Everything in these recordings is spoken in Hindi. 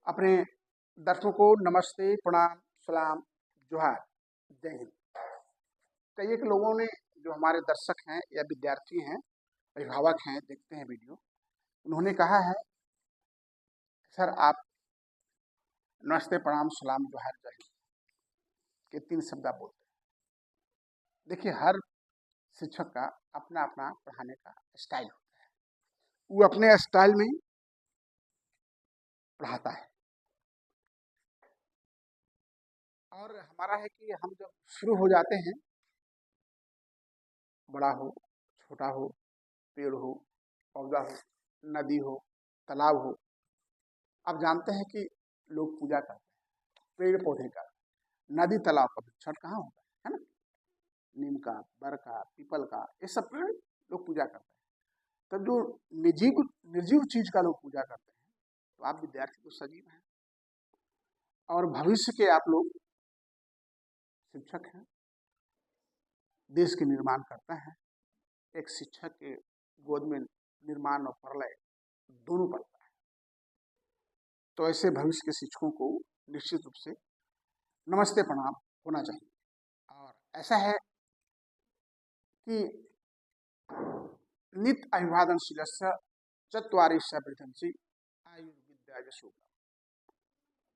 अपने दर्शकों को नमस्ते, प्रणाम, सलाम, जोहार, जय हिंद। कई एक लोगों ने, जो हमारे दर्शक हैं या विद्यार्थी हैं, अभिभावक हैं, देखते हैं वीडियो, उन्होंने कहा है सर आप नमस्ते, प्रणाम, सलाम, जोहार, जय हिंद के 3 शब्द आप बोलते हैं। देखिए, हर शिक्षक का अपना अपना पढ़ाने का स्टाइल होता है, वो अपने स्टाइल में पढ़ाता है। और हमारा है कि हम जब शुरू हो जाते हैं, बड़ा हो, छोटा हो, पेड़ हो, पौधा हो, नदी हो, तालाब हो, आप जानते हैं कि लोग पूजा करते हैं पेड़ पौधे का। नदी तालाब का छठ कहाँ होता है ना? नीम का, बर का, पीपल का, ये सब पेड़ लोग पूजा करते हैं। तब जो निर्जीव निर्जीव चीज का लोग पूजा करते हैं, तो आप विद्यार्थी तो सजीव हैं और भविष्य के आप लोग शिक्षक हैं, देश के निर्माण करते हैं। एक शिक्षक के गोद में निर्माण और प्रलय दोनों पड़ता है। तो ऐसे भविष्य के शिक्षकों को निश्चित रूप से नमस्ते, प्रणाम होना चाहिए। और ऐसा है कि नित्य अभिवादनशीलस्य चत्वारिश्च वृद्धंसि आयुर्विद्या यशो।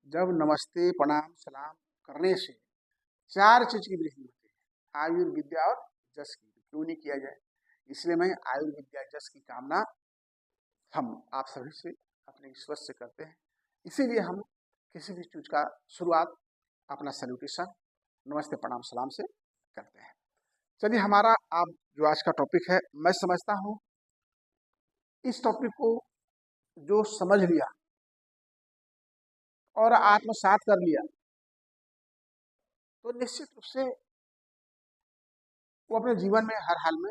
जब नमस्ते, प्रणाम, सलाम करने से 4 चीज की वृद्धि होती है, आयुर्विद्या और जस की। क्यों नहीं किया जाए? इसलिए मैं आयुर्विद्या जस की कामना हम आप सभी से, अपने ईश्वर से करते हैं। इसीलिए हम किसी भी चीज का शुरुआत अपना सैल्यूटेशन नमस्ते, प्रणाम, सलाम से करते हैं। चलिए, हमारा आप जो आज का टॉपिक है, मैं समझता हूँ इस टॉपिक को जो समझ लिया और आत्मसात कर लिया, तो निश्चित रूप से वो अपने जीवन में हर हाल में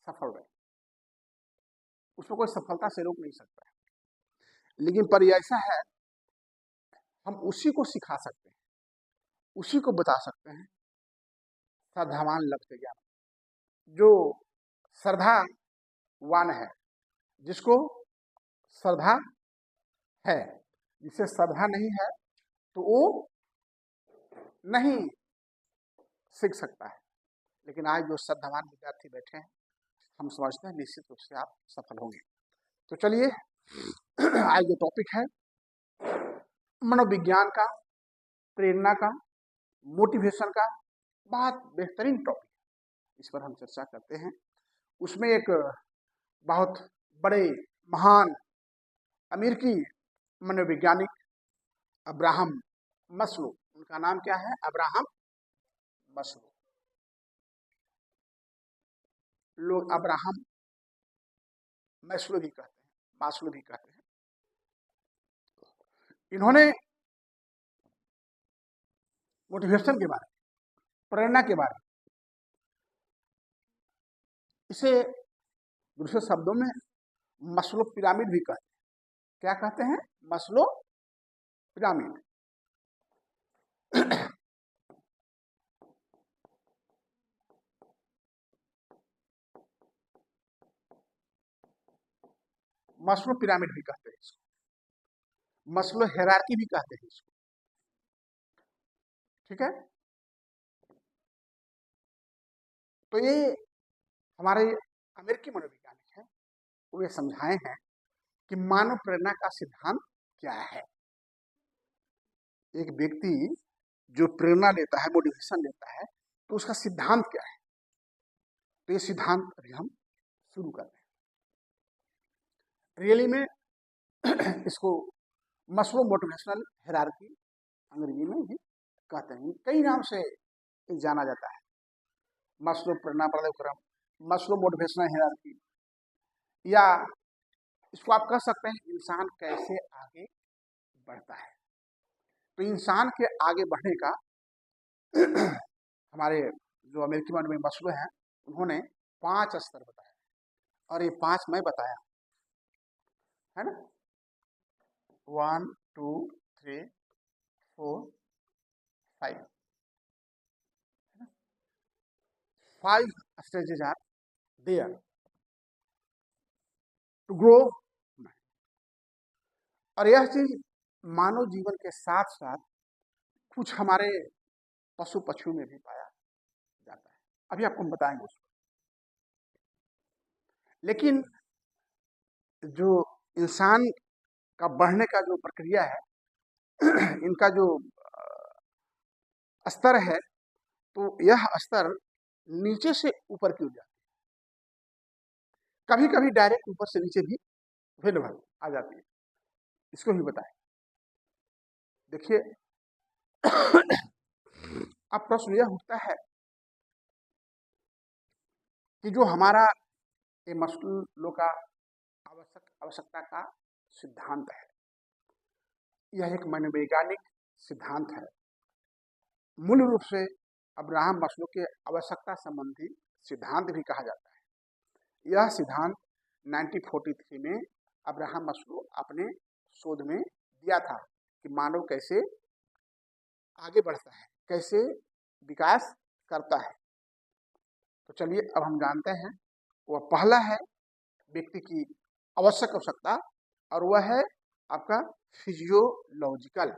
सफल रहे। उसको कोई सफलता से रोक नहीं सकता है। लेकिन पर ऐसा है, हम उसी को सिखा सकते हैं, उसी को बता सकते हैं श्रद्धावान लगते ज्ञान। जो श्रद्धावान है, जिसको श्रद्धा है, जिसे श्रद्धा नहीं है तो वो नहीं सीख सकता है। लेकिन आज जो श्रद्धावान विद्यार्थी बैठे हैं, हम समझते हैं निश्चित रूप से आप सफल होंगे। तो चलिए, आज जो टॉपिक है मनोविज्ञान का, प्रेरणा का, मोटिवेशन का, बहुत बेहतरीन टॉपिक, इस पर हम चर्चा करते हैं। उसमें एक बहुत बड़े महान अमेरिकी मनोवैज्ञानिक अब्राहम मस्लो, उनका नाम क्या है? अब्राहम मस्लो। लोग अब्राहम मैस्लो भी कहते हैं, मास्लो भी कहते हैं। इन्होंने मोटिवेशन के बारे में, प्रेरणा के बारे में, इसे दूसरे शब्दों में मस्लो पिरामिड भी कहते हैं। क्या कहते हैं? मस्लो पिरामिड। मस्लो पिरामिड भी कहते हैं इसको, मस्लो हेरार्की भी कहते हैं इसको। ठीक है? तो ये हमारे अमेरिकी मनोवैज्ञानिक हैं, वो ये समझाए हैं कि मानव प्रेरणा का सिद्धांत क्या है। एक व्यक्ति जो प्रेरणा लेता है, मोटिवेशन लेता है, तो उसका सिद्धांत क्या है। तो ये सिद्धांत अभी हम शुरू करते हैं। रियली में इसको मस्लो मोटिवेशनल हायरार्की अंग्रेजी में भी कहते हैं। कई नाम से जाना जाता है, मस्लो प्रेरणा प्रलय क्रम, मस्लो मोटिवेशनल हायरार्की, या इसको आप कह सकते हैं इंसान कैसे आगे बढ़ता है। तो इंसान के आगे बढ़ने का हमारे जो अमेरिकी में मस्लो हैं, उन्होंने 5 स्तर बताया और ये 5 मैं बताया है ना। 1 2 3 4 5 5 stages are there to grow। और यह चीज मानव जीवन के साथ साथ कुछ हमारे पशु पक्षियों में भी पाया जाता है। अभी आपको हम बताएंगे उसको। लेकिन जो इंसान का बढ़ने का जो प्रक्रिया है, इनका जो स्तर है, तो यह स्तर नीचे से ऊपर की ओर जाता है। कभी कभी डायरेक्ट ऊपर से नीचे भी अवेलेबल आ जाती है। इसको भी बताएं। देखिए, अब प्रश्न यह उठता है कि जो हमारा ये मस्कुलो का आवश्यकता का सिद्धांत है, यह एक मनोवैज्ञानिक सिद्धांत है। मूल रूप से अब्राहम मस्लो के आवश्यकता संबंधी सिद्धांत भी कहा जाता है। यह सिद्धांत 1943 में अब्राहम मस्लो अपने शोध में दिया था कि मानव कैसे आगे बढ़ता है, कैसे विकास करता है। तो चलिए अब हम जानते हैं। वह पहला है व्यक्ति की आवश्यकता, और वह है आपका फिजियोलॉजिकल।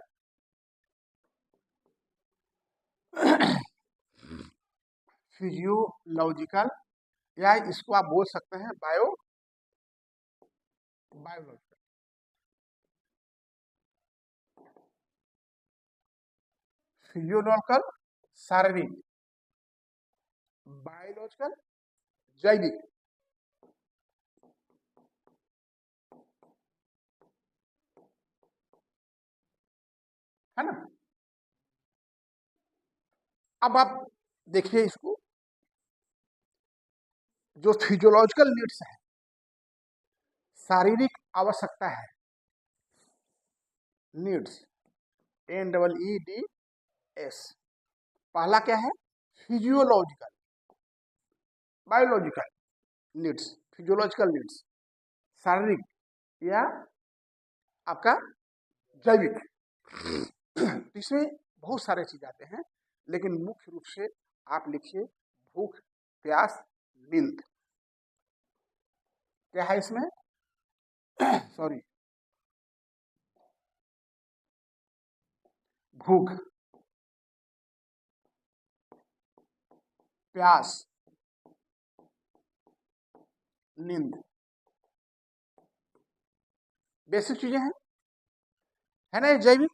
फिजियोलॉजिकल, या इसको आप बोल सकते हैं बायोलॉजिकल। फिजियोलॉजिकल शारीरिक, बायोलॉजिकल जैविक। है ना। अब आप देखिए इसको, जो फिजियोलॉजिकल नीड्स है, शारीरिक आवश्यकता है, नीड्स, NEEDS। पहला क्या है? Physiological, biological needs, physiological needs, शारीरिक या आपका जैविक। इसमें बहुत सारे चीज आते हैं, लेकिन मुख्य रूप से आप लिखिए भूख, प्यास, नींद। क्या है इसमें? सॉरी, भूख, प्यास, नींद, बेसिक चीजें हैं, है ना। ये जैविक,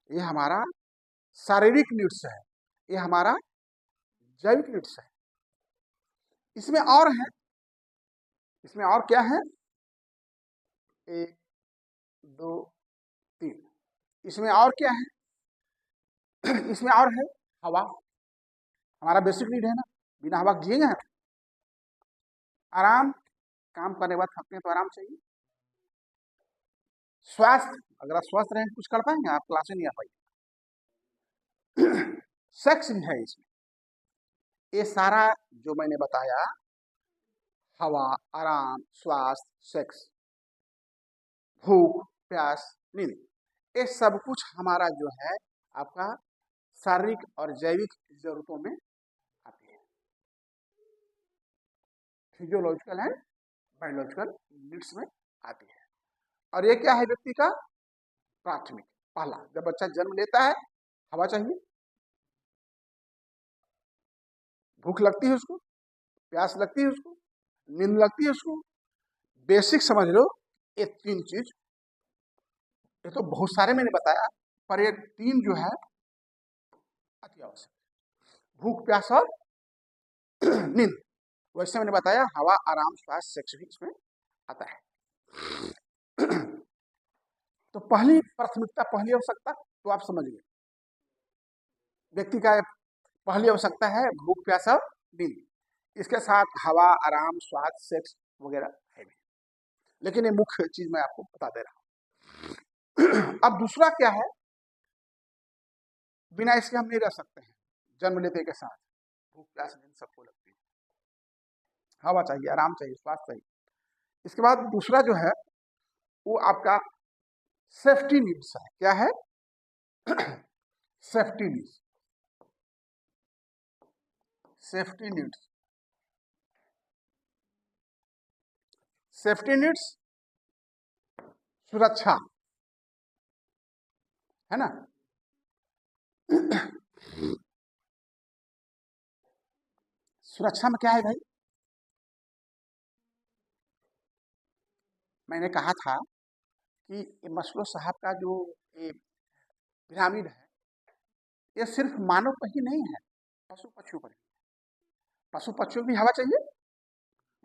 ये हमारा शारीरिक नीड्स है, ये हमारा जैविक नीड्स है। इसमें और है, इसमें और क्या है? 1 2 3। इसमें और क्या है? इसमें और है हवा, हमारा बेसिक नीड है ना। बिना हवा जिएंगे? आराम, काम करने के बाद थकते हैं तो आराम चाहिए। स्वास्थ्य, अगर आप स्वस्थ रहेंगे कुछ कर पाएंगे? आप क्लासे नहीं आ पाएंगे। सेक्स भी है इसमें। ये सारा जो मैंने बताया, हवा, आराम, स्वास्थ्य, सेक्स, भूख, प्यास, नींद, ये सब कुछ हमारा जो है आपका शारीरिक और जैविक जरूरतों में आती है। फिजियोलॉजिकल है, बायोलॉजिकल नीड्स में आती है। और ये क्या है? व्यक्ति का प्राथमिक, पहला, जब बच्चा जन्म लेता है हवा चाहिए, भूख लगती है उसको, प्यास लगती है उसको, नींद लगती है उसको। बेसिक समझ लो ये 3 चीज। ये तो बहुत सारे मैंने बताया, पर ये 3 जो है अति आवश्यक, भूख, प्यास और नींद। वैसे मैंने बताया हवा, आराम, स्वास्थ्य, सेक्स भी इसमें आता है। तो पहली प्राथमिकता, पहली आवश्यकता तो आप समझ गए, व्यक्ति का पहली आवश्यकता है भूख, प्यास और नींद। इसके साथ हवा, आराम, स्वास्थ्य, सेक्स वगैरह है भी, लेकिन ये मुख्य चीज मैं आपको बता दे रहा हूं। अब दूसरा क्या है? बिना इसके हम नहीं रह सकते हैं। जन्म लेते के साथ भूख, प्यास, नींद सबको लगती है। हवा चाहिए, आराम चाहिए, स्वास्थ्य चाहिए। इसके बाद दूसरा जो है वो आपका सेफ्टी नीड्स है। क्या है? Safety needs, safety needs, safety needs, सुरक्षा, है ना। सुरक्षा में क्या है भाई, मैंने कहा था कि ये मस्लो साहब का जो ये पिरामिड है, ये सिर्फ मानव पर ही नहीं है, पशु पक्षियों पर भी। पशु पक्षियों को भी हवा चाहिए,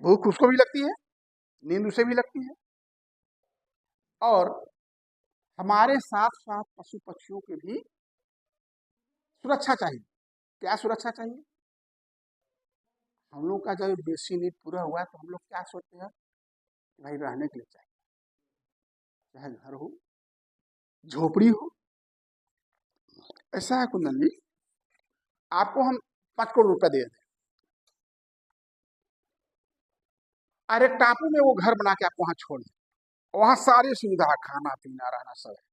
भूख उसको भी लगती है, नींद उसे भी लगती है, और हमारे साथ साथ पशु पक्षियों की भी सुरक्षा चाहिए। क्या सुरक्षा चाहिए? हम लोग का जब बेसिक नीड पूरा हुआ तो हम लोग क्या सोचते हैं, भाई रहने के लिए चाहिए, चाहे घर हो, झोपड़ी हो। ऐसा है कुंदन जी, आपको हम 5 करोड़ रुपया दे दें और एक टापू में वो घर बना के आपको वहां छोड़ दें, वहां सारी सुविधा, खाना पीना रहना सब है,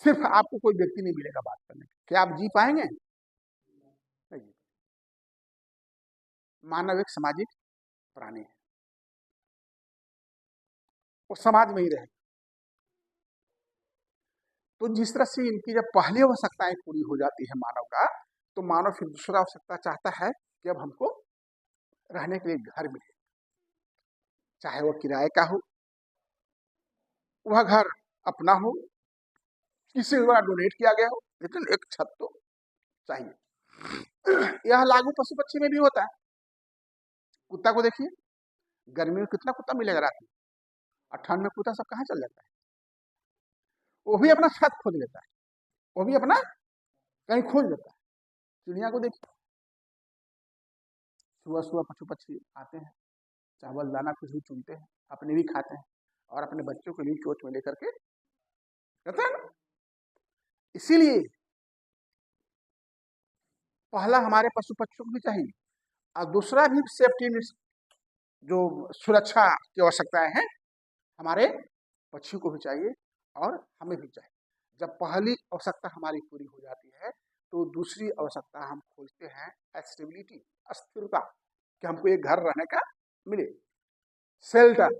सिर्फ आपको कोई व्यक्ति नहीं मिलेगा बात करने के, क्या आप जी पाएंगे? नहीं जी। मानव एक सामाजिक प्राणी है, वो समाज में ही रहे। तो जिस तरह से इनकी जब पहली आवश्यकताएं पूरी हो जाती है मानव का, तो मानव फिर दूसरा आवश्यकता चाहता है कि अब हमको रहने के लिए घर मिले, चाहे वो किराए का हो, वह घर अपना हो, किसी द्वारा डोनेट किया गया हो, लेकिन एक छत तो चाहिए। यह लागू पशु पक्षी में भी होता है। कुत्ता को देखिए, गर्मी में कितना कुत्ता मिलेगा रात में, और ठंड में कुत्ता सब कहाँ चल जाता है, वो भी अपना छत खोज लेता है, वो भी अपना कहीं खोज लेता है। चिड़िया को देखिए, सुबह सुबह पशु पक्षी आते हैं, चावल दाना कुछ भी चुनते हैं, अपने भी खाते हैं, और अपने बच्चों को भी चोच में लेकर के रहते हैं ना। इसीलिए पहला हमारे पशु पक्षियों को भी चाहिए, और दूसरा भी सेफ्टी, जो सुरक्षा की आवश्यकताएं हैं, हमारे पक्षियों को भी चाहिए और हमें भी चाहिए। जब पहली आवश्यकता हमारी पूरी हो जाती है, तो दूसरी आवश्यकता हम खोजते हैं स्टेबिलिटी, अस्थिरता, कि हमको एक घर रहने का मिले, शेल्टर।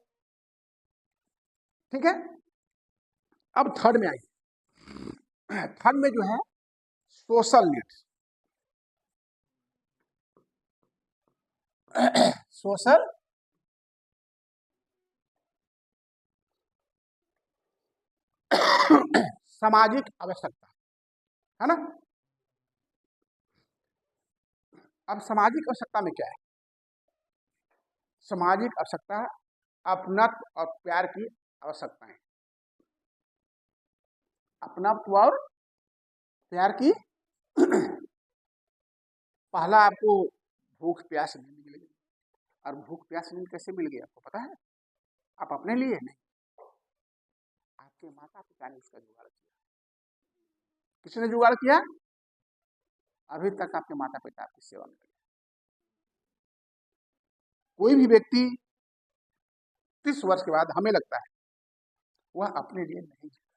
ठीक है, अब थर्ड में आइए। थर्ड में जो है सोशल नीड्स। सोशल सामाजिक आवश्यकता, है ना। अब सामाजिक आवश्यकता में क्या है? सामाजिक आवश्यकता अपनत्व और प्यार की आवश्यकताएं, अपनत्व और प्यार की। पहला आपको भूख प्यास नहीं मिलेगी, और भूख प्यास नहीं कैसे मिल गई आपको पता है? आप अपने लिए नहीं, आपके माता पिता ने उसका जुगाड़ किया। किसने जुगाड़ किया? अभी तक आपके माता पिता आपकी सेवा में लगे। कोई भी व्यक्ति 30 वर्ष के बाद हमें लगता है वह अपने लिए नहीं जीता,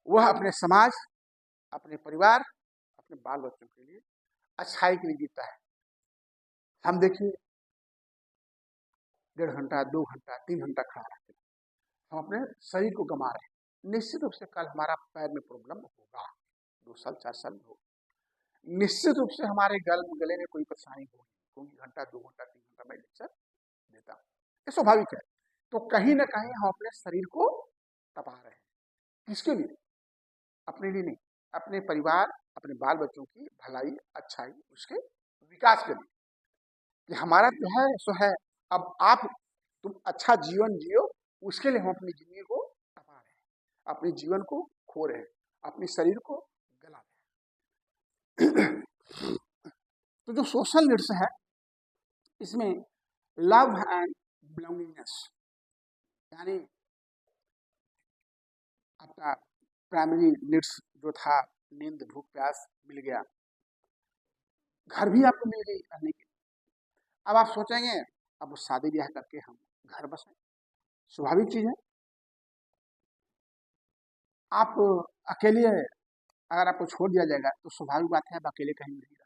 वह अपने समाज, अपने परिवार, अपने बाल बच्चों के लिए, अच्छाई के लिए जीता है। हम देखिए 1.5 घंटा 2 घंटा 3 घंटा खड़ा रहते हैं, हम अपने शरीर को गंवा रहे हैं। निश्चित रूप से कल हमारा पैर में प्रॉब्लम होगा, 2 साल 4 साल में होगा, निश्चित रूप से हमारे गले में कोई परेशानी होगी, क्योंकि घंटा 2 घंटा 3 घंटा मैं लेक्चर देता हूँ, ये स्वाभाविक है। तो कहीं ना कहीं हम अपने शरीर को तपा रहे हैं, किसके लिए? अपने लिए नहीं, अपने परिवार, अपने बाल बच्चों की भलाई, अच्छाई, उसके विकास के लिए, कि हमारा जो है सो है। अब आप, तुम अच्छा जीवन जियो, उसके लिए हम अपनी जिंदगी को तपा रहे हैं, अपने जीवन को खो रहे हैं, अपने शरीर को गला रहे हैं। तो जो सोशल नीड्स है, इसमें लव एंड बिलोंगिंगनेस, यानी आपका प्राइमरी नीड्स जो था, नींद भूख प्यास मिल गया, घर भी आपको मिल गई रहने की। अब आप सोचेंगे अब वो शादी ब्याह करके हम घर बसाएं, स्वाभाविक चीज है। आप अकेले अगर आपको छोड़ दिया जाएगा तो स्वाभाविक बात है आप अकेले कहीं नहीं रह।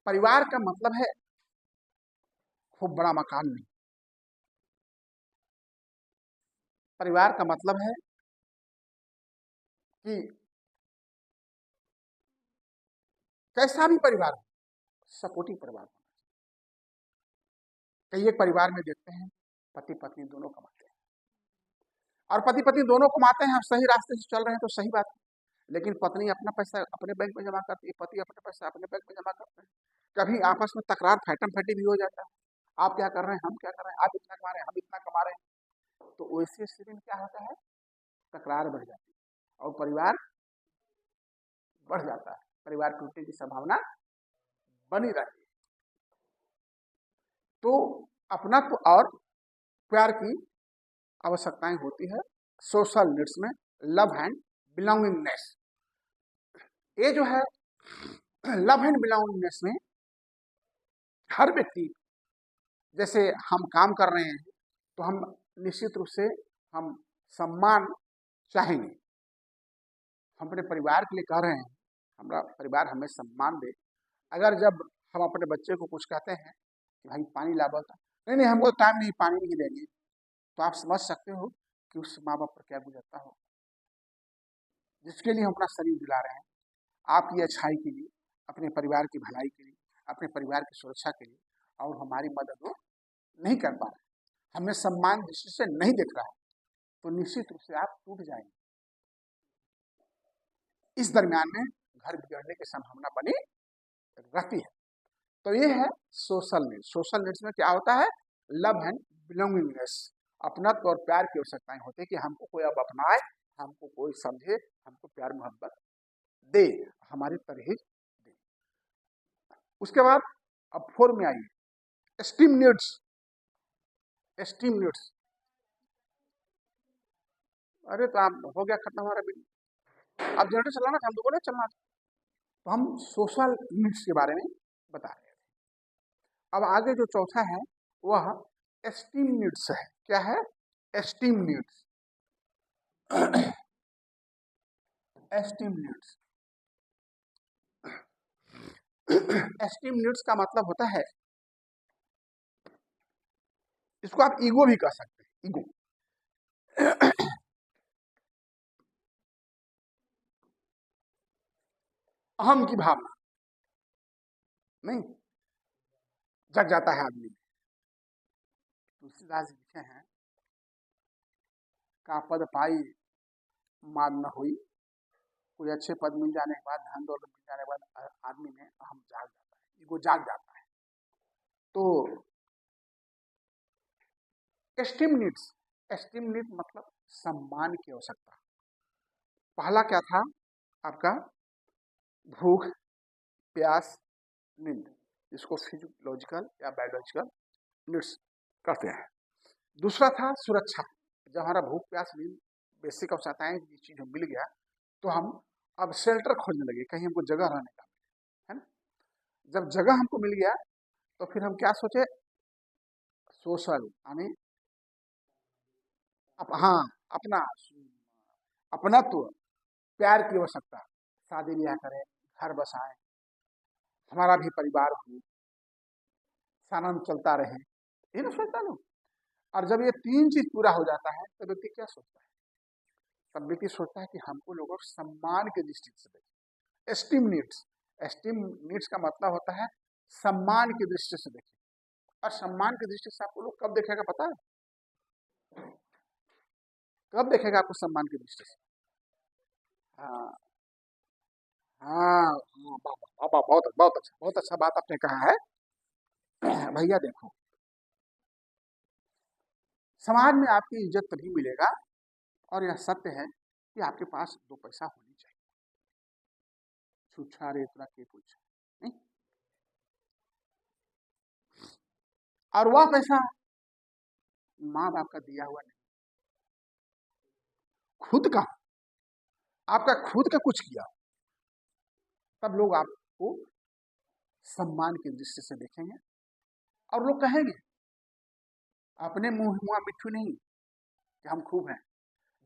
परिवार का मतलब है खूब बड़ा मकान नहीं, परिवार का मतलब है कि कैसा भी परिवार हो, सपोर्टिव परिवार होना चाहिए। कई एक परिवार में देखते हैं पति पत्नी दोनों कमाते हैं, और पति पत्नी दोनों कमाते हैं, सही रास्ते से चल रहे हैं तो सही बात है। लेकिन पत्नी अपना पैसा अपने बैंक में जमा करती है, पति अपना पैसा अपने बैंक में जमा करते हैं। कभी आपस में तकरार फैटम फैटी भी हो जाता है, आप क्या कर रहे हैं, हम क्या कर रहे हैं, आप इतना कमा रहे हैं, हम इतना कमा रहे हैं। तो वैसी स्थिति में क्या होता है, तकरार बढ़ जाती है और परिवार बढ़ जाता है, परिवार टूटने की संभावना बनी रहती है। तो अपनत्व और प्यार की आवश्यकताएं होती है सोशल नीड्स में, लव एंड बिलोंगिंगनेस। ये जो है लव एंड बिलोंगिंगनेस में हर व्यक्ति, जैसे हम काम कर रहे हैं तो हम निश्चित रूप से हम सम्मान चाहेंगे। हम अपने परिवार के लिए कह रहे हैं, हमारा परिवार हमें सम्मान दे। अगर जब हम अपने बच्चे को कुछ कहते हैं कि भाई पानी ला, बोलता नहीं नहीं हमको टाइम नहीं, पानी नहीं देंगे, तो आप समझ सकते हो कि उस माँ बाप पर क्या गुजरता हो, जिसके लिए हम अपना शरीर दिला रहे हैं, आपकी अच्छाई के लिए, अपने परिवार की भलाई के लिए, अपने परिवार की सुरक्षा के लिए, और हमारी मदद वो नहीं कर पा रहा है, हमें सम्मान दृष्टि से नहीं देख रहा है, तो निश्चित रूप से आप टूट जाएंगे। इस दरमियान में घर बिगड़ने की संभावना बनी रहती है। तो ये है सोशल नीड्स। सोशल नीड्स में क्या होता है, लव एंड बिलोंगिंगनेस, अपनत्व और प्यार की आवश्यकताएं होती है कि हमको कोई अब अपनाए, हमको कोई समझे, हमको प्यार मोहब्बत दे, हमारी तरहीज दे। उसके बाद अब 4 में आइए, एस्टीम नीड्स। एस्टीम नीड्स, अरे तो आप हो गया खत्म हमारा बिल, अब जनरेटर चलाना था, हम तो बोले चलना था। तो हम सोशल नीड्स के बारे में बता रहे हैं। अब आगे जो चौथा है वह एस्टीम नीड्स है। क्या है, esteem needs. Esteem needs, esteem needs का मतलब होता है, इसको आप ईगो भी कह सकते हैं, ईगो। अहम की भावना नहीं जग जाता है आदमी में। तुलसीदास जी लिखे हैं, का पद पाई मान न हुई। कोई अच्छे पद मिल जाने के बाद, धन दौलत मिल जाने के बाद आदमी में अहम जाग जाता है, ईगो जाग जाता है। तो एस्टीम नीड्स, एस्टीम नीड मतलब सम्मान की आवश्यकता। पहला क्या था आपका, भूख प्यास नींद, इसको फिजियोलॉजिकल या बायोलॉजिकल नीड्स कहते हैं। दूसरा था सुरक्षा, जब हमारा भूख प्यास नींद बेसिक आवश्यकताएं ये चीज मिल गया तो हम अब शेल्टर खोजने लगे, कहीं हमको जगह रहने का, है ना। जब जगह हमको मिल गया तो फिर हम क्या सोचे, सोशल यानी हाँ अपना अपनत्व प्यार की आवश्यकता, शादी ब्याह करें, घर बसाएं, हमारा भी परिवार हो, सानंद चलता रहे, ये ना सोचता ना। और जब ये 3 चीज पूरा हो जाता है तो व्यक्ति क्या सोचता है, तब व्यक्ति सोचता है कि हमको लोग सम्मान के दृष्टि से देखें। एस्टीम नीड्स, एस्टीम नीड्स का मतलब होता है सम्मान की दृष्टि से देखें। और सम्मान की दृष्टि से आपको लोग कब देखेगा पता है, कब देखेगा आपको सम्मान की दृष्टि से, हाँ हाँ हाँ, बाबा बहुत अच्छा बात आपने कहा है। भैया देखो, समाज में आपकी इज्जत तभी मिलेगा, और यह सत्य है कि आपके पास 2 पैसा होनी चाहिए। छुच्छा रेतरा के पूछा नहीं, और वह पैसा माँ बाप का दिया हुआ नहीं, खुद का, आपका खुद का कुछ किया, तब लोग आपको सम्मान की दृष्टि से देखेंगे। और लोग कहेंगे, अपने मुंह हुआ मिट्ठू नहीं कि हम खूब हैं।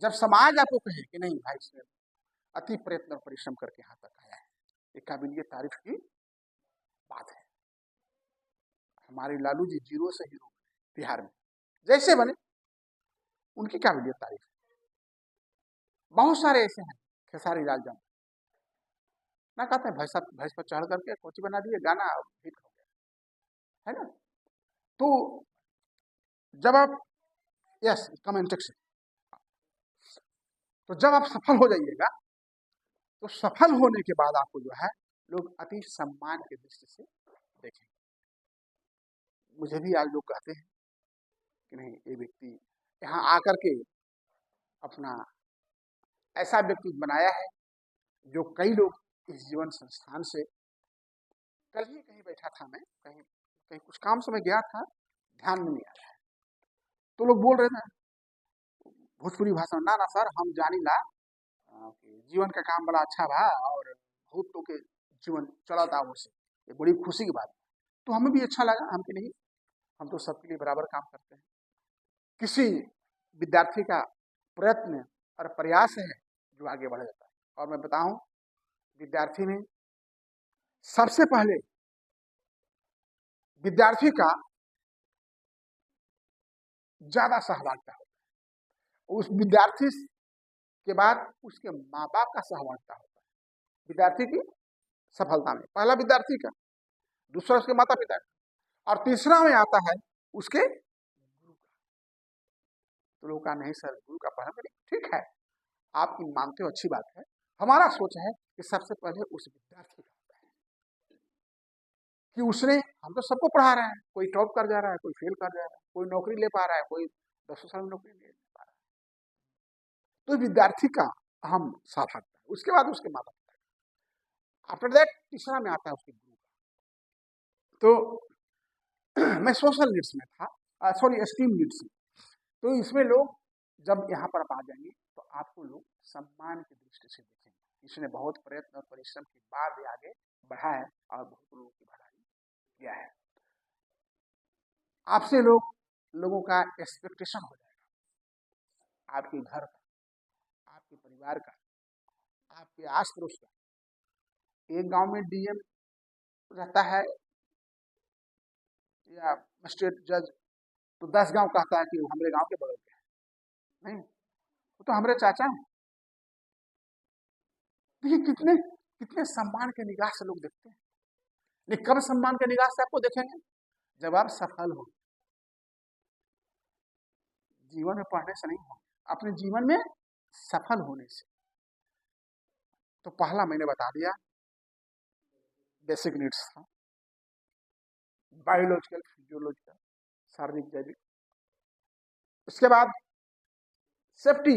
जब समाज आपको कहे कि नहीं भाई इसने अति प्रयत्न और परिश्रम करके यहाँ तक आया है, ये काबिलियत तारीफ की बात है। हमारे लालू जी 0 से हीरो बने बिहार में, जैसे बने उनकी क्या वीडियो तारीफ है। बहुत सारे ऐसे हैं, खेसारी लाल जंग ना कहते हैं भैंस पर चढ़ करके कोची बना दिए, गाना हिट हो गया, है ना। तो जब आप, यस कमेंट सेक्शन, तो जब आप सफल हो जाइएगा तो सफल होने के बाद आपको जो है लोग अति सम्मान की दृष्टि से देखेंगे। मुझे भी आज लोग कहते हैं कि नहीं, ये व्यक्ति यहाँ आकर के अपना ऐसा व्यक्ति बनाया है जो कई लोग इस जीवन संस्थान से, कल ही कहीं बैठा था मैं, कहीं कहीं कुछ काम से मैं गया था, ध्यान में नहीं आया, तो लोग बोल रहे थे भोजपुरी भाषा में, ना ना सर हम जानी ला कि जीवन का काम बड़ा अच्छा बा और बहुत लोग के जीवन चला था उससे, ये बड़ी खुशी की बात है। तो हमें भी अच्छा लगा, हम कि नहीं, हम तो सबके लिए बराबर काम करते हैं। किसी विद्यार्थी का प्रयत्न और प्रयास है जो आगे बढ़ जाता है। और मैं बताऊं, विद्यार्थी में सबसे पहले विद्यार्थी का ज्यादा सहभागिता होता है, उस विद्यार्थी के बाद उसके माँ बाप का सहभागिता होता है विद्यार्थी की सफलता में। पहला विद्यार्थी का, दूसरा उसके माता पिता का, और तीसरा में आता है उसके गुरु का। तो लोग का नहीं सर गुरु का पहला, ठीक है आप मानते हो, अच्छी बात है। हमारा सोच है कि सबसे पहले उस विद्यार्थी का होता है कि उसने, हम तो सबको पढ़ा रहे हैं, कोई टॉप कर जा रहा है, कोई फेल कर जा रहा है, कोई नौकरी ले पा रहा है, कोई 10 साल में नौकरी नहीं ले पा रहा है। तो विद्यार्थी का अहम साथ आता है, उसके बाद उसके माता पिता का, आफ्टर दैट तीसरा में आता है उसके गुरु का। तो मैं सोशल नीड्स में था, सॉरी एस्टीम नीड्स में, तो इसमें लोग जब यहाँ पर आप आ जाएंगे तो आपको लोग सम्मान की दृष्टि से देखेंगे। इसने बहुत प्रयत्न और परिश्रम के बाद ये आगे बढ़ा है और बहुत लोगों की भलाई किया है। आपसे लोगों का एक्सपेक्टेशन हो जाएगा, आपके घर का, आपके परिवार का, आपके आस पड़ोस का। एक गांव में डीएम रहता है या मजिस्ट्रेट जज, तो 10 गांव कहता है कि वो हमारे गांव के बगल के है, नहीं वो तो हमारे चाचा हैं। देखिए कितने कितने सम्मान के निगाह से लोग देखते हैं। लेकिन कब सम्मान के निगाह से आपको देखेंगे, जब आप सफल हो। जीवन में पढ़ने से नहीं हो, अपने जीवन में सफल होने से। तो पहला मैंने बता दिया, बेसिक नीड्स था, बायोलॉजिकल, फिजियोलॉजिकल, शारीरिक, जैविक। उसके बाद सेफ्टी,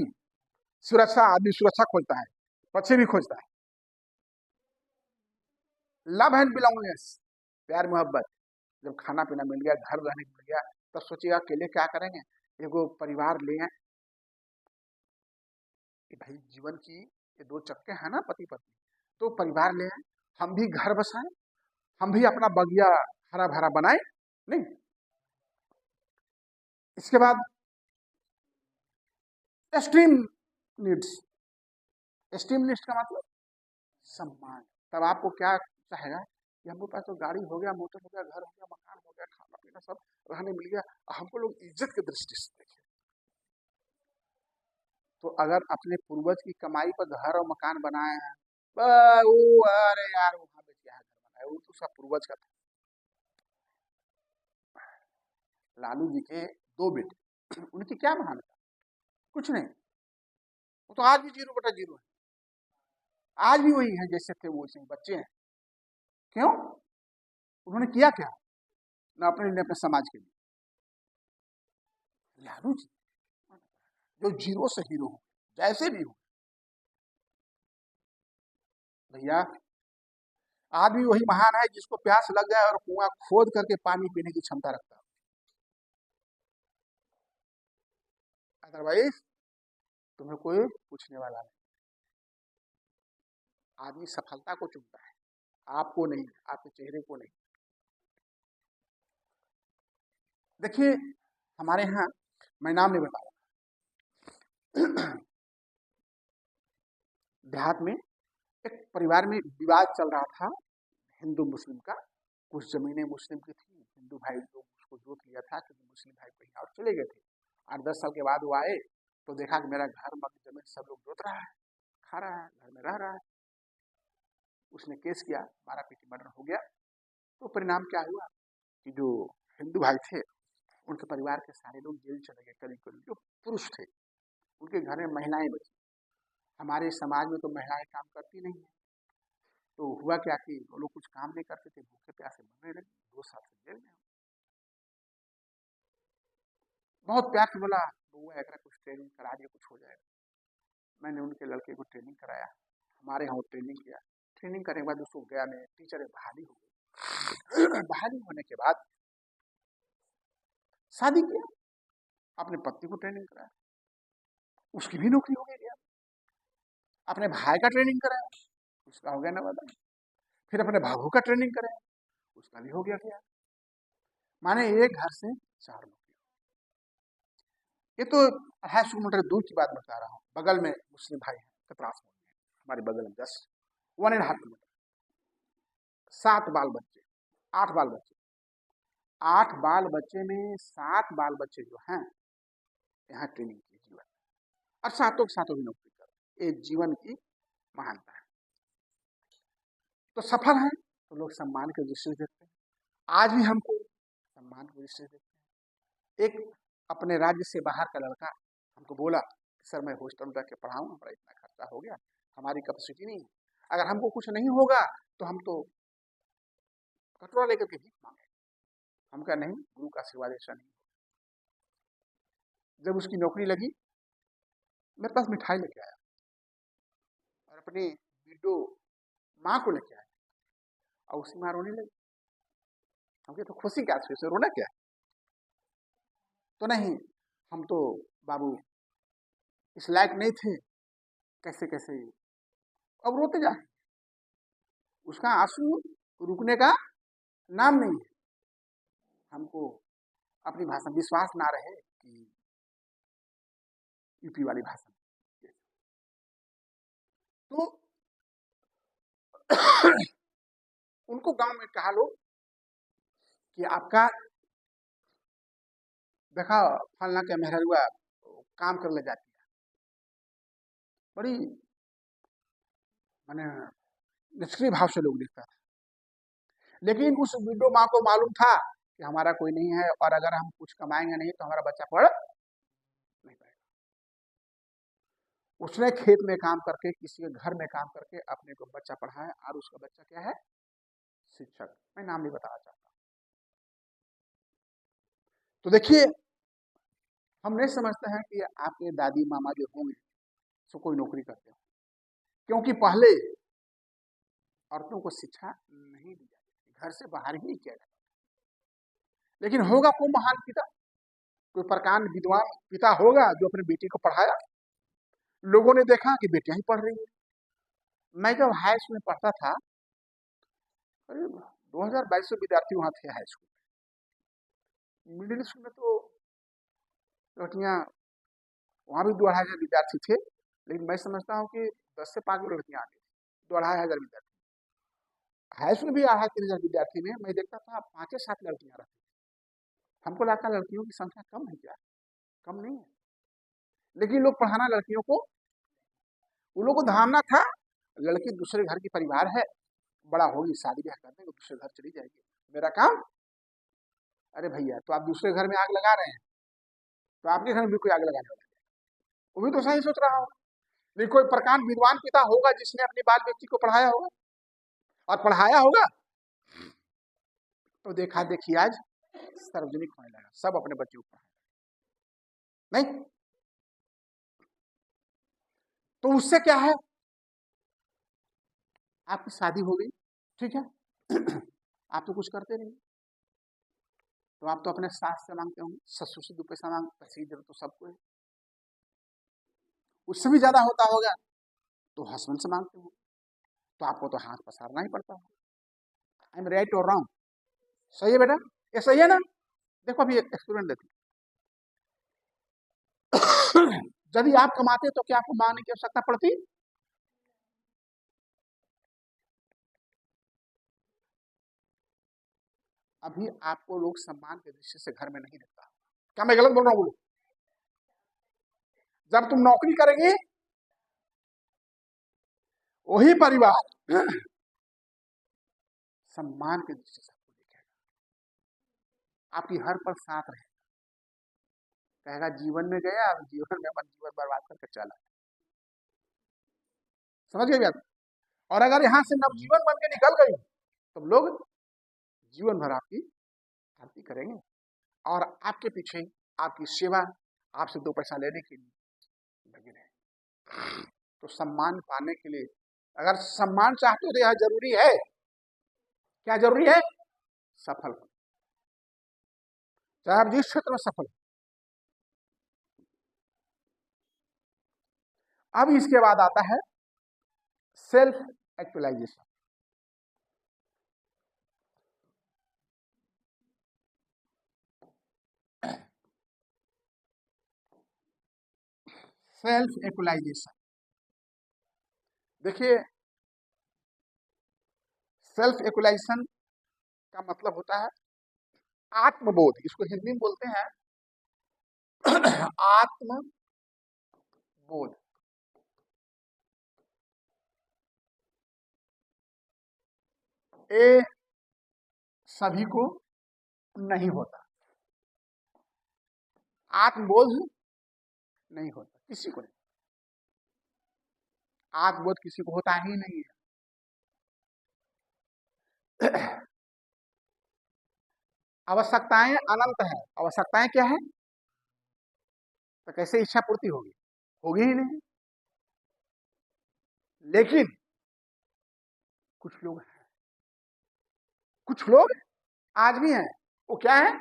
सुरक्षा, आदमी सुरक्षा खोजता है, पक्षी भी खोजता है। लव एंड बिलोंगिंगनेस, प्यार मोहब्बत, जब खाना पीना मिल गया, घर रहने मिल गया, तब सोचिएगा अकेले क्या करेंगे, एगो परिवार ले आए कि भाई जीवन की ये दो चक्के हैं ना, पति पत्नी, तो परिवार ले आए, हम भी घर बसाएं, हम भी अपना बगिया हरा भरा बनाए, नहीं। इसके बाद एस्टीम नीड्स, एस्टीम नीड्स का मतलब सम्मान। तब आपको क्या चाहेगा कि हमको पास तो गाड़ी हो गया, मोटर हो गया, घर हो गया, मकान हो गया, खाना पीना सब रहने मिल गया, हमको लोग इज्जत की दृष्टि से देखें। तो अगर अपने पूर्वज की कमाई पर घर और मकान बनाए हैं, वो अरे यार वहां पे क्या घर बनाया, वो तो सब पूर्वज का था। लालू जी के 2 बेटे, उनकी क्या महानता, कुछ नहीं, वो तो आज भी 0/0 है, आज भी वही है जैसे थे वो, वैसे बच्चे हैं। क्यों? उन्होंने किया क्या, ना अपने लिए, अपने समाज के लिए। लालू जी जो 0 से हीरो हो, जैसे भी हो भैया, आदमी वही महान है जिसको प्यास लग जाए और कुआं खोद करके पानी पीने की क्षमता रखता है। अदरवाइज तुम्हें कोई पूछने वाला नहीं। आदमी सफलता को चुनता है, आपको नहीं, आपके चेहरे को नहीं। देखिए हमारे यहाँ, मैं नाम नहीं बताऊंगा, देहात में एक परिवार में विवाद चल रहा था हिंदू मुस्लिम का। कुछ जमीनें मुस्लिम की थी, हिंदू भाई लोग उसको जोत लिया था क्योंकि मुस्लिम भाई कहीं और चले गए थे, 8-10 साल के बाद वो आए तो देखा कि मेरा घर मकान जमीन सब लोग जोत रहा है, खा रहा है, घर में रह रहा है। उसने केस किया, मारा पीटी मर्डर हो गया। तो परिणाम क्या हुआ कि जो हिंदू भाई थे उनके परिवार के सारे लोग जेल चले गए, करीब करीब जो पुरुष थे। उनके घर में महिलाएं बची। हमारे समाज में तो महिलाएं काम करती नहीं है। तो हुआ क्या कि वो लोग कुछ काम नहीं करते थे, भूखे प्यासे मरने लगे। 2 साल से जेल में। बहुत प्यार से बोला बउआ एकरा कुछ ट्रेनिंग करा दिया, कुछ हो जाएगा। मैंने उनके लड़के को ट्रेनिंग कराया, हमारे यहाँ ट्रेनिंग किया। ट्रेनिंग करने के बाद उसको गया में टीचर में बहाली हो गई। बहाली होने के बाद शादी किया, अपने पत्नी को ट्रेनिंग कराया, उसकी भी नौकरी हो गई। अपने भाई का ट्रेनिंग कराया, उसका हो गया नवादा। फिर अपने भाभू का ट्रेनिंग कराया, उसका भी हो गया क्या। माने एक घर से 4 नौकरी। ये तो 250 किलोमीटर दूर की बात बता रहा हूँ। बगल में मुस्लिम भाई हैं, कतरास में हमारे बगल में 1.5 किलोमीटर, 7 बाल बच्चे, 8 बाल बच्चे। 8 बाल बच्चे में 7 बाल बच्चे जो हैं यहाँ ट्रेनिंग की जीवन, और सातों के सातों भी नौकरी कर। ये जीवन की महानता है। तो सफल है तो लोग सम्मान के दृष्टि से देखते हैं। आज भी हमको सम्मान की दृष्टि से देखते हैं। एक अपने राज्य से बाहर का लड़का हमको बोला कि सर मैं हॉस्टल में जाके पढ़ाऊँ, हमारा इतना खर्चा हो गया, हमारी कैपेसिटी नहीं है, अगर हमको कुछ नहीं होगा तो हम तो कटोरा लेकर के भीख मांगे। हम कहा नहीं, गुरु का आशीर्वाद ऐसा नहीं। जब उसकी नौकरी लगी, मेरे पास मिठाई लेके आया और अपनी विडो माँ को लेके आया, और उसी माँ रोने लगी। हम तो खुशी क्या से रोना क्या। तो नहीं, हम तो बाबू इस लायक नहीं थे, कैसे कैसे। अब रोते जाए, उसका आंसू रुकने का नाम नहीं है। हमको अपनी भाषा विश्वास ना रहे कि यूपी वाली भाषा। तो उनको गांव में कहा लो कि आपका देखा फलना के मेहरुआ काम कर ले जाती है, बड़ी मैंने निष्क्रिय भाव से लोग देखता था। लेकिन उस विडो माँ को मालूम था कि हमारा कोई नहीं है, और अगर हम कुछ कमाएंगे नहीं तो हमारा बच्चा पढ़ नहीं पाएगा। उसने खेत में काम करके, किसी के घर में काम करके अपने को बच्चा पढ़ाया, और उसका बच्चा क्या है, शिक्षक। मैं नाम नहीं बताना चाहता। तो देखिए, हम नहीं समझते हैं कि आपके दादी मामा जो होंगे सो कोई नौकरी करते हो, क्योंकि पहले औरतों को शिक्षा नहीं दी जाती, घर से बाहर ही किया जाता। लेकिन होगा कोई महान पिता, कोई प्रकांड विद्वान पिता होगा जो अपने बेटी को पढ़ाया। लोगों ने देखा कि बेटियां ही पढ़ रही है। मैं जब हाई स्कूल में पढ़ता था, करीब 2200 विद्यार्थी वहां थे हाई स्कूल में। मिडिल स्कूल में तो लड़कियां, वहां भी 2500 विद्यार्थी थे, लेकिन मैं समझता हूँ कि 10 से 5 लड़कियां आ गई, 2500 विद्यार्थी। हाई स्कूल में भी 2500 विद्यार्थी में मैं देखता था 5 से 7 लड़कियां रहती। हमको लगता लड़कियों की संख्या कम है क्या, कम नहीं है। लेकिन लोग पढ़ाना लड़कियों को, उन लोगों को धारणा था लड़की दूसरे घर की परिवार है, बड़ा होगी शादी ब्याह कर देंगे, दूसरे घर चली जाएगी, मेरा काम। अरे भैया, तो आप दूसरे घर में आग लगा रहे हैं, तो आपके घर में भी कोई आग लगाने वाला है। वो भी तो सही सोच रहा हो। नहीं, कोई प्रकांड विद्वान पिता होगा जिसने अपनी बाल बेटी को पढ़ाया होगा और पढ़ाया होगा, तो देखा देखिए आज सार्वजनिक होने लगा, सब अपने बच्चों को पढ़ाया। नहीं तो उससे क्या है, आपकी शादी हो गई, ठीक है। आप तो कुछ करते नहीं, तो आप तो अपने सास से मांगते होंगे, ससुर से 2 पैसा मांग, पैसे की जरूरत तो सबको है। उससे भी ज्यादा होता होगा तो हस्बैंड से मांगते हो, तो आपको तो हाथ पसारना ही पड़ता है। आई एम राइट और रॉन्ग? सही है बेटा, ये सही है ना। देखो अभी एक एक्सपेरिमेंट देती। यदि आप कमाते तो क्या आपको मांगने की आवश्यकता पड़ती? अभी आपको लोग सम्मान के दृष्टि से घर में नहीं देखता। क्या मैं गलत बोल रहा हूँ? बोलो। जब तुम नौकरी करेंगे वही परिवार सम्मान के दृष्टि से आपको देखेगा, आपकी हर पल साथ रहेगा, कहेगा जीवन में गया, अब जीवन में अपन जीवन बर्बाद करके चला। समझ गए बात? और अगर यहां से नवजीवन बन के निकल गई तो लोग जीवन भर आपकी आरती करेंगे और आपके पीछे आपकी सेवा, आपसे 2 पैसा लेने के लिए लगे रहे। तो सम्मान पाने के लिए अगर सम्मान चाहते हो तो यह जरूरी है, क्या जरूरी है? सफल हो, चाहे आप जिस क्षेत्र में सफल हो। अब इसके बाद आता है सेल्फ एक्चुअलाइजेशन। सेल्फ एक्चुअलाइजेशन, देखिए सेल्फ एक्चुअलाइजेशन का मतलब होता है आत्मबोध, इसको हिंदी में बोलते हैं आत्मबोध। ये सभी को नहीं होता, आत्मबोध नहीं होता किसी को नहीं, आत्मबोध किसी को होता ही नहीं है। आवश्यकताएं अनंत है, आवश्यकताएं क्या है? तो कैसे इच्छा पूर्ति होगी? होगी ही नहीं। लेकिन कुछ लोग हैं, कुछ लोग आज भी हैं, वो क्या है?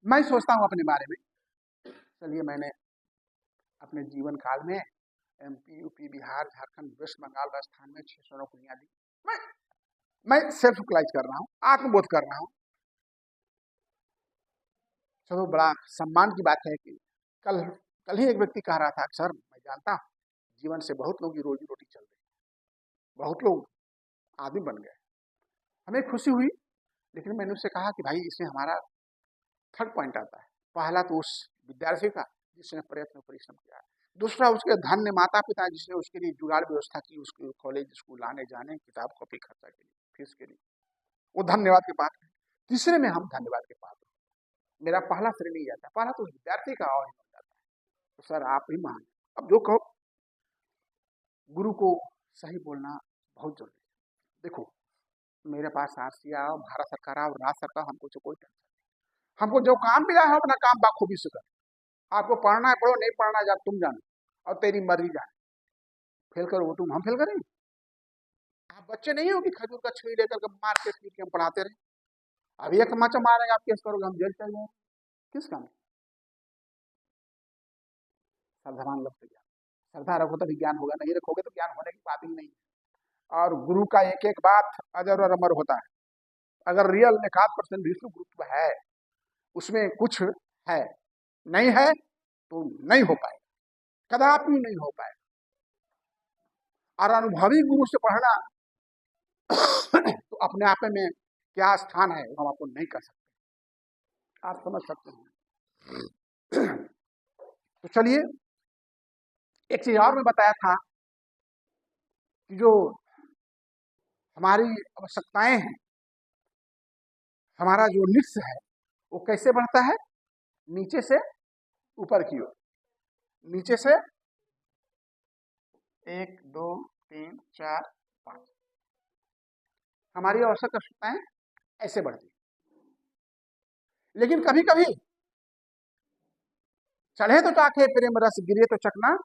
मैं सोचता हूं अपने बारे में, चलिए मैंने अपने जीवन काल में MP, UP, Bihar, Jharkhand, West Bengal, Rajasthan में 600 नौकरियां दी। मैं सेल्फ एक्चुअलाइज कर रहा हूं, आत्मबोध कर रहा हूं। चलो बड़ा सम्मान की बात है कि कल कल ही एक व्यक्ति कह रहा था, सर मैं जानता हूं जीवन से बहुत लोगों की रोजी रोटी चल रही है, बहुत लोग आदमी बन गए, हमें खुशी हुई। लेकिन मैंने उससे कहा कि भाई इसमें हमारा थर्ड पॉइंट आता है। पहला तो उस विद्यार्थी का जिसने प्रयत्न परिश्रम किया, दूसरा उसके धन्य माता पिता जिसने उसके लिए जुगाड़ व्यवस्था की, उसके कॉलेज स्कूल आने जाने, किताब कॉपी खर्चा के लिए, फीस के लिए, वो धन्यवाद के पात्र है। तीसरे में हम धन्यवाद के पात्र, मेरा पहला श्रेय नहीं जाता, पहला तो विद्यार्थी का और जाता है। तो सर आप ही महान। अब जो कहो, गुरु को सही बोलना बहुत जरूरी है। देखो मेरे पास आरसी आओ, भारत सरकार आओ, राज्य सरकार, हमको तो कोई टेंशन नहीं, हमको जो काम मिला है अपना काम बाखूबी से कर। आपको पढ़ना है पढ़ो, नहीं पढ़ना है तुम जानो और तेरी मर्जी जाने। फेल करो तुम, हम फेल करेंगे? आप बच्चे नहीं हो कि खजूर का छुरी लेकर के मार के पीट के हम पढ़ाते रहे। अभी एक तमाचा मारेंगे, आप केस करोगे, हम जेल चल जाएंगे, किस काम? श्रद्धावान लोग से ज्ञान, श्रद्धा रखो तभी ज्ञान होगा, नहीं रखोगे तो ज्ञान होने की बात ही नहीं है। और गुरु का एक एक बात अजर और अमर होता है। अगर रियल में 1% विष्णु गुरुत्व है, उसमें कुछ है, नहीं है तो नहीं हो पाएगा, कदापि नहीं हो पाएगा। और अनुभवी गुरु से पढ़ना तो अपने आप में क्या स्थान है हम आपको नहीं कर सकते, आप समझ सकते हैं। तो चलिए एक चीज और मैं बताया था कि जो हमारी आवश्यकताएं हैं, हमारा जो नित्य है वो कैसे बढ़ता है? नीचे से ऊपर की ओर, नीचे से 1 2 3 4 5, हमारी आवश्यकताएं ऐसे बढ़ती। लेकिन कभी कभी चढ़े तो चाखे प्रेम रस, गिरे तो चकना,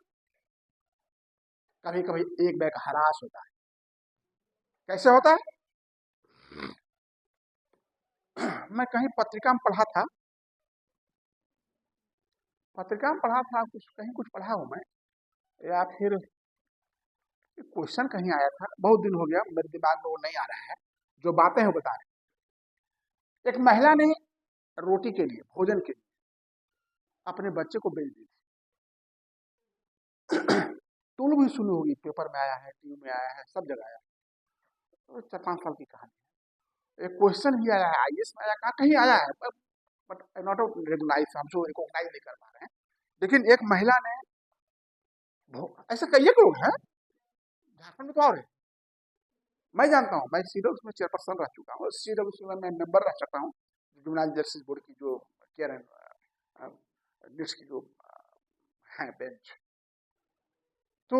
कभी कभी एक बैग हरास होता है। कैसे होता है? मैं कहीं पत्रिका में पढ़ा था, कुछ कहीं कुछ पढ़ा हूं मैं, या फिर क्वेश्चन कहीं आया था, बहुत दिन हो गया मेरे दिमाग में वो नहीं आ रहा है, जो बातें हैं बता रहे। एक महिला ने रोटी के लिए, भोजन के लिए अपने बच्चे को बेच दी थी। तुम भी सुनी होगी, पेपर में आया है, टीवी में आया है, सब जगह आया है। तो 4-5 साल की कहानी है। एक क्वेश्चन भी आया है आईएएस में, आया कहाँ कहीं आया है, बट नॉट रिकॉग्नाइज, हम जो रिकॉग्नाइज नहीं कर पा रहे हैं। लेकिन एक महिला ने, ऐसे कई एक लोग हैं झारखंड में तो और है, मैं जानता हूँ, मैं सीडब्ल्यूसी में चेयरपर्सन रह चुका हूँ, सीडब्ल्यूसी में मैं मेंबर रह चुका हूँ, जुवेनाइल जस्टिस बोर्ड की जो केयर एंड डिस्क की जो है बेंच। तो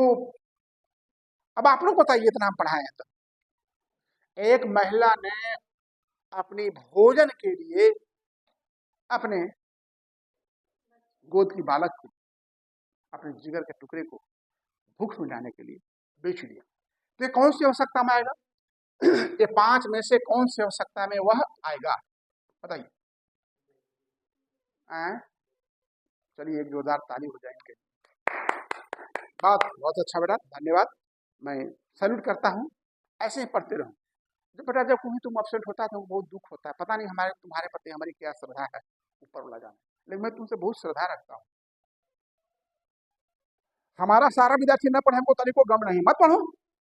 अब आप लोग बताइए, इतना हम पढ़ाए हैं, तो एक महिला ने अपनी भोजन के लिए अपने गोद की बालक को, अपने जिगर के टुकड़े को भूख मिटाने के लिए बेच दिया। तो ये कौन सी आवश्यकता में आएगा? ये 5 में से कौन सी आवश्यकता में वह आएगा, बताइए। चलिए एक जोरदार ताली हो जाएंगे। बहुत बहुत अच्छा बेटा, धन्यवाद, मैं सैल्यूट करता हूँ। ऐसे ही पढ़ते रहो। जब बेटा जब कहीं तुम अपसेट होता है तो बहुत दुख होता है, पता नहीं हमारे तुम्हारे प्रति हमारी क्या श्रद्धा है ऊपर वाला जाने, लेकिन मैं तुमसे बहुत श्रद्धा रखता हूँ। हमारा सारा विद्यार्थी न पढ़े हमको तनिको गम नहीं, मत पढ़ो,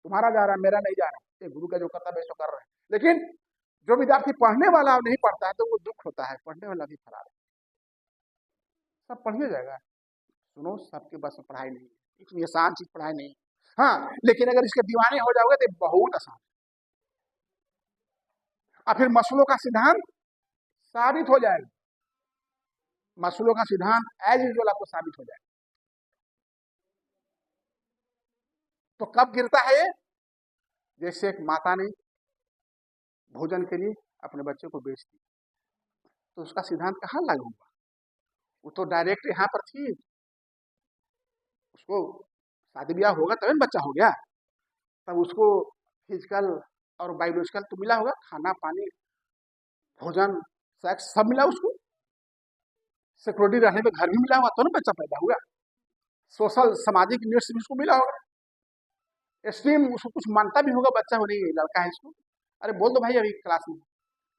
तुम्हारा जा रहा है मेरा नहीं जा रहा, ये गुरु का जो कर्तव्य सो कर रहे हैं। लेकिन जो विद्यार्थी पढ़ने वाला नहीं पढ़ता है तो वो दुख होता है, पढ़ने वाला भी फरार है। सब पढ़िए जाएगा, सुनो सबके बस में पढ़ाई नहीं है, इतनी आसान चीज पढ़ाई नहीं। हाँ, लेकिन अगर इसके दीवाने हो जाओगे तो बहुत आसान है, और फिर मसलों का सिद्धांत साबित हो जाएगा, मसलों का सिद्धांत एज यूजुअल आपको साबित हो जाएगा। तो कब गिरता है ये? जैसे एक माता ने भोजन के लिए अपने बच्चे को बेच दी, तो उसका सिद्धांत कहाँ लागू हुआ? वो तो डायरेक्ट यहाँ पर थी, उसको शादी ब्याह होगा तभी बच्चा हो गया, तब उसको फिजिकल और बायोलॉजिकल तो मिला होगा, खाना पानी भोजन सेक्स सब मिला उसको, सिक्योरिटी रहने पे घर भी मिला होगा तो ना बच्चा पैदा हुआ, सोशल सामाजिक नीड्स भी उसको मिला होगा, स्ट्रीम उसको कुछ मानता भी होगा, बच्चा हो नहीं लड़का है इसको, अरे बोल दो भाई अभी क्लास में।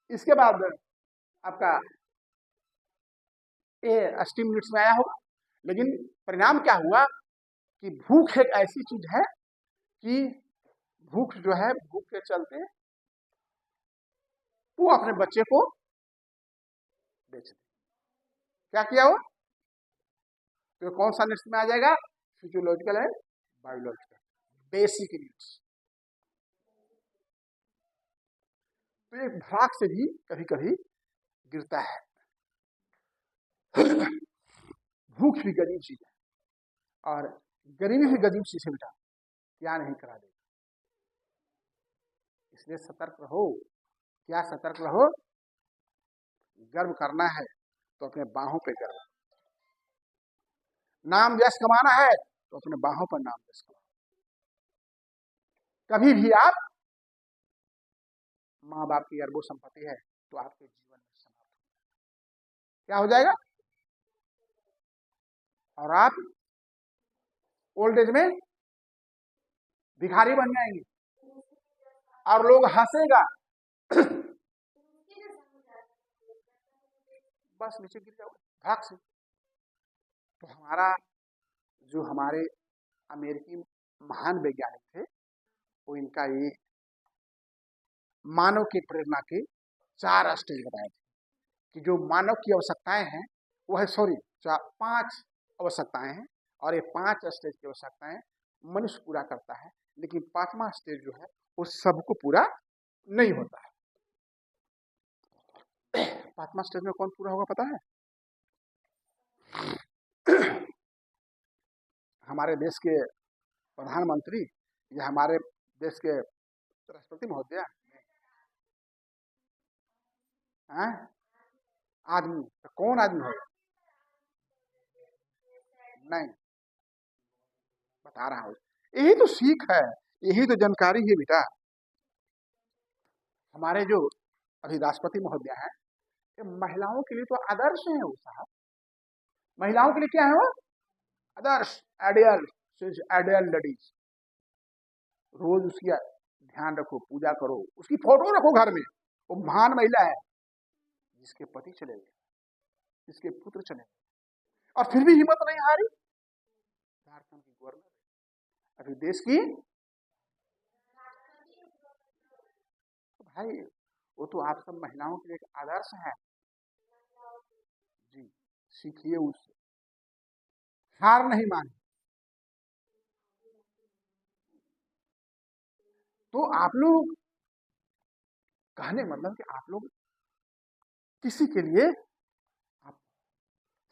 इसके बाद आपका ये स्ट्रीम नीड्स में आया होगा, लेकिन परिणाम क्या हुआ कि भूख एक ऐसी चीज है कि भूख जो है, भूख के चलते वो अपने बच्चे को बेच दे। क्या किया वो? तो कौन सा नीड्स में आ जाएगा? फिजियोलॉजिकल है, बायोलॉजिकल, बेसिक नीड्स। तो एक भ्राक से भी कभी कभी गिरता है। भूख भी गरीब चीज है और गरीबी भी गरीब चीज है बेटा, क्या नहीं करा देगा, इसलिए सतर्क रहो। क्या सतर्क रहो? गर्व करना है तो अपने बाहों पे गर्व, नाम यश कमाना है तो अपने बाहों पर नाम यश कमाओ। कभी भी आप, माँ बाप की अरबों संपत्ति है तो आपके जीवन में समाप्त हो, क्या हो जाएगा? और आप ओल्ड एज में भिखारी बन जाएंगे और लोग हंसेगा, बस नीचे गिर जाओगे भाग से। तो हमारा जो हमारे अमेरिकी महान वैज्ञानिक थे, वो इनका ये मानव की प्रेरणा के 4 स्टेज बताए थे कि जो मानव की आवश्यकताएं हैं वो है, सॉरी 5 आवश्यकताएं हैं, और ये 5 स्टेज की आवश्यकताएं मनुष्य पूरा करता है, लेकिन 5वां स्टेज जो है वो सबको पूरा नहीं होता है। 5वां स्टेज में कौन पूरा होगा पता है? हमारे देश के प्रधानमंत्री या हमारे देश के राष्ट्रपति महोदय, आदमी तो कौन आदमी होगा? नहीं, बता रहा हूं, यही तो सीख है, यही तो जानकारी है बेटा। हमारे जो अभी राष्ट्रपति महोदय हैं, ये महिलाओं के लिए तो आदर्श है वो साहब। महिलाओं के लिए क्या है वो? आदर्श, आइडियल, आइडियल लेडीज। रोज उसकी ध्यान रखो, पूजा करो, उसकी फोटो रखो घर में, वो महान महिला है, जिसके पति चले गए, जिसके पुत्र चले गए, और फिर भी हिम्मत नहीं हारी, झारखंड की गवर्नर, अभी देश की। भाई वो तो आप सब महिलाओं के लिए एक आदर्श है जी। सीखिए उससे, हार नहीं माने। तो आप लोग कहने मतलब कि आप लोग किसी के लिए आप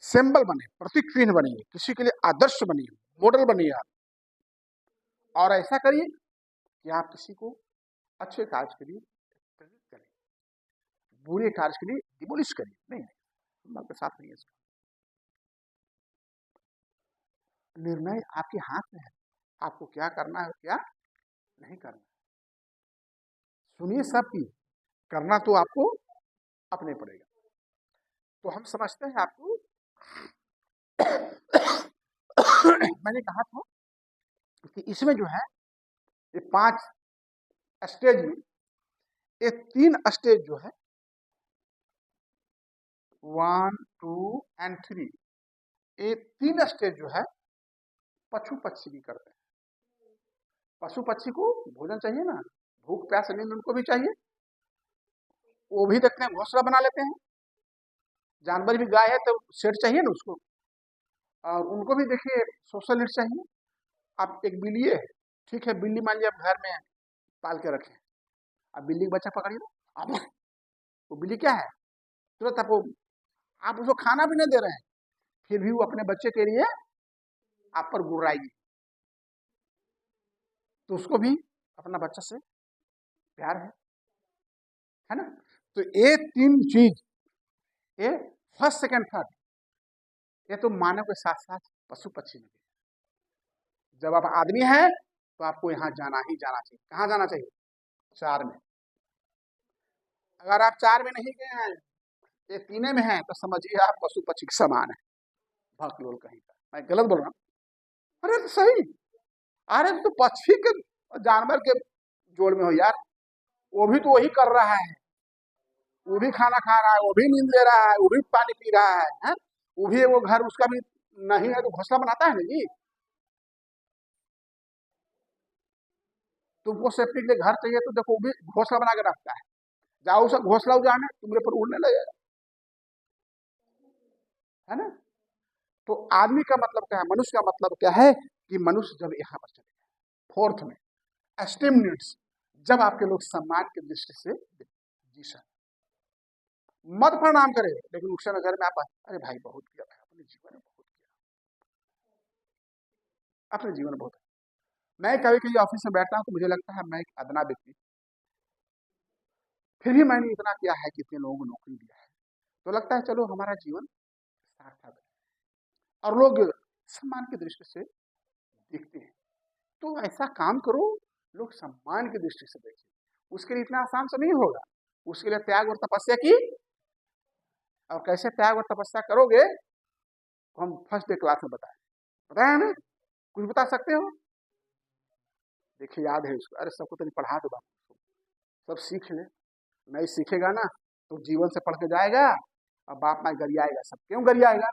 सिंबल बने, प्रतीक चिन्ह बनिए, किसी के लिए आदर्श बनिए, मॉडल बनिए आप। और ऐसा करिए कि आप किसी को अच्छे कार्य के लिए प्रेरित करें, बुरे कार्य के लिए डिमोलिश करिए। नहीं, सिंबल के साथ नहीं है इसका। निर्णय आपके हाथ में है, आपको क्या करना है क्या नहीं करना। सुनिए सबकी, करना तो आपको अपने पड़ेगा। तो हम समझते हैं आपको मैंने कहा था कि इसमें जो है ये 5 स्टेज में, ये 3 स्टेज जो है 1, 2 एंड 3, ये 3 स्टेज जो है पशु पक्षी भी करते हैं। पशु पक्षी को भोजन चाहिए ना, भूख प्यास नींद उनको भी चाहिए, वो भी देखते हैं घोंसला बना लेते हैं। जानवर भी, गाय है तो शेड चाहिए ना उसको, और उनको भी देखिए सोशल नीड चाहिए। आप एक बिल्ली है, ठीक है, बिल्ली मान लीजिए आप घर में पाल के रखे, अब बिल्ली का बच्चा पकड़िए, अब वो बिल्ली क्या है, तुरंत आप उसको खाना भी नहीं दे रहे हैं, फिर भी वो अपने बच्चे के लिए आप पर गुर्राएगी। तो उसको भी अपना बच्चा से प्यार है ना। तो ये 3 चीज, ये फर्स्ट सेकंड थर्ड, ये तो मानव के साथ साथ पशु पक्षी में भी। जब आप आदमी है तो आपको यहाँ जाना ही जाना चाहिए। कहाँ जाना चाहिए? 4 में। अगर आप 4 में नहीं गए हैं, ये 3 में है, तो समझिए आप पशु पक्षी के समान है, भकलोल कहीं का। मैं गलत बोल रहा हूँ? अरे तो सही, अरे तो पक्षी के जानवर के जोड़ में हो यार, वो भी तो वही कर रहा है, वो भी खाना खा रहा है, वो भी नींद ले रहा है, वो भी पानी पी रहा है? वो भी, वो घर उसका भी नहीं है तो घोंसला बनाता है ना जी। तुमको सेफ्टी के लिए घर चाहिए तो देखो वो भी घोंसला बना के रखता है, जाओ उसे घोंसला उजाड़ने, तुम्हारे पर उड़ने लगेगा, है ना। तो आदमी का मतलब क्या है, मनुष्य का मतलब क्या है कि मनुष्य जब यहाँ पर चले गए 4th में एस्टीम नीड्स, जब आपके लोग सम्मान की दृष्टि से जी सर, मत प्रणाम करे, लेकिन उसके नजर में आप, अरे भाई बहुत किया भाई, अपने जीवन में बहुत किया, अपने जीवन में बहुत। मैं कभी कभी ऑफिस में बैठता हूँ तो मुझे लगता है मैं एक अदना व्यक्ति, फिर भी मैंने इतना किया है कि इतने लोगों को नौकरी दिया है, तो लगता है चलो हमारा जीवन सार्थक है, और लोग सम्मान की दृष्टि से देखते हैं। तो ऐसा काम करो, लोग सम्मान की दृष्टि से देखें। उसके लिए इतना आसान से नहीं होगा, उसके लिए त्याग और तपस्या की। और कैसे त्याग और तपस्या करोगे तो हम फर्स्ट डे क्लास में बताया ना, कुछ बता सकते हो? देखिए याद है उसको, अरे सबको तो नहीं पढ़ा दो, सब सीख ले। नहीं सीखेगा ना तो जीवन से पढ़ के जाएगा और बाप माँ गरियाएगा। सब क्यों गरियाएगा?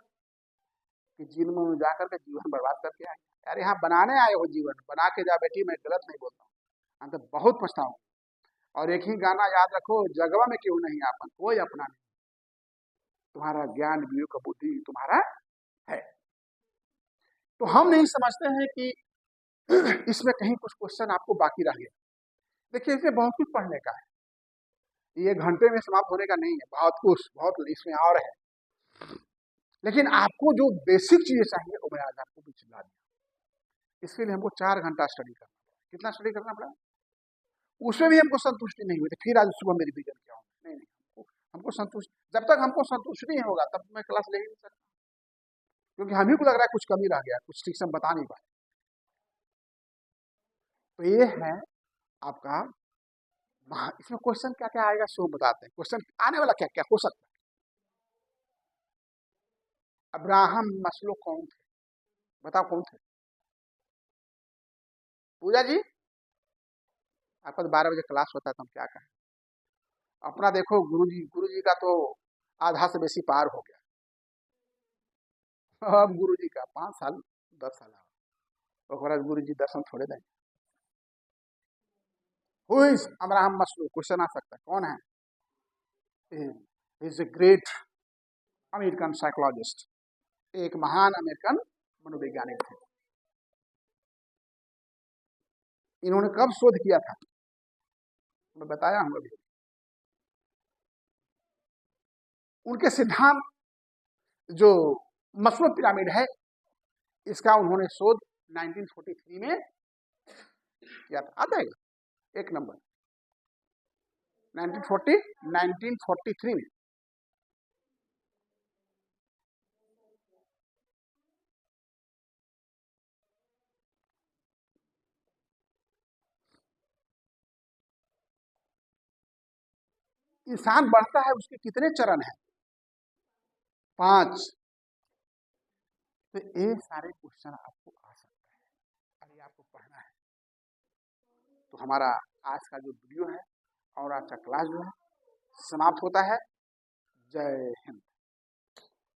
कि जीवन में जाकर के जीवन बर्बाद करके आए। यार यहाँ बनाने आए हो, जीवन बना के जा बेटी, मैं गलत नहीं बोलता हूँ, हम तो बहुत पछताऊँ। और एक ही गाना याद रखो, जगवा में क्यों नहीं आपन, कोई अपना नहीं, तुम्हारा ज्ञान विवेक बुद्धि तुम्हारा है। तो हम नहीं समझते हैं कि इसमें कहीं कुछ क्वेश्चन आपको बाकी रह गया। देखिए इसमें बहुत कुछ पढ़ने का है, ये घंटे में समाप्त होने का नहीं है, बहुत कुछ, बहुत इसमें और है। लेकिन आपको जो बेसिक चीजें चाहिए वो मैं आज आपको भी चिल्ला दिया। इसके लिए हमको 4 घंटा स्टडी करना पड़ा। कितना स्टडी करना पड़ा? उसमें भी हमको संतुष्टि नहीं हुई, फिर आज सुबह मेरी विजन क्या होगा। नहीं नहीं, हमको संतुष्ट, जब तक हमको संतुष्ट नहीं होगा तब मैं क्लास ले ही नहीं सकता, क्योंकि हम ही को लग रहा है कुछ कमी रह गया, कुछ ठीक से हम बता नहीं पाए। तो ये है आपका इसमें क्वेश्चन क्या क्या आएगा सो बताते हैं। क्वेश्चन आने वाला क्या क्या हो सकता है। अब्राहम मस्लो कौन थे? बताओ कौन थे? पूजा जी, आपका तो 12 बजे क्लास होता है तो हम क्या कहें। अपना देखो गुरु जी का तो आधा से बेसी पार हो गया। अब गुरु जी का 5 साल 10 साल और गुरु जी दर्शन थोड़े देंगे। अब्राहम मस्लो, क्वेश्चन आ सकता है कौन है? Is a great American psychologist, एक महान अमेरिकन मनोवैज्ञानिक थे। इन्होंने कब शोध किया था, मैं बताया हूं अभी। उनके सिद्धांत जो मस्लो पिरामिड है, इसका उन्होंने शोध 1943 में किया था। आ जाएगा एक नंबर, 1943 में। इंसान बढ़ता है, उसके कितने चरण हैं? 5। तो ये सारे क्वेश्चन आपको आ सकता है, अगर आपको पढ़ना है तो। हमारा आज का जो वीडियो है और आज का क्लास जो है समाप्त होता है। जय हिंद।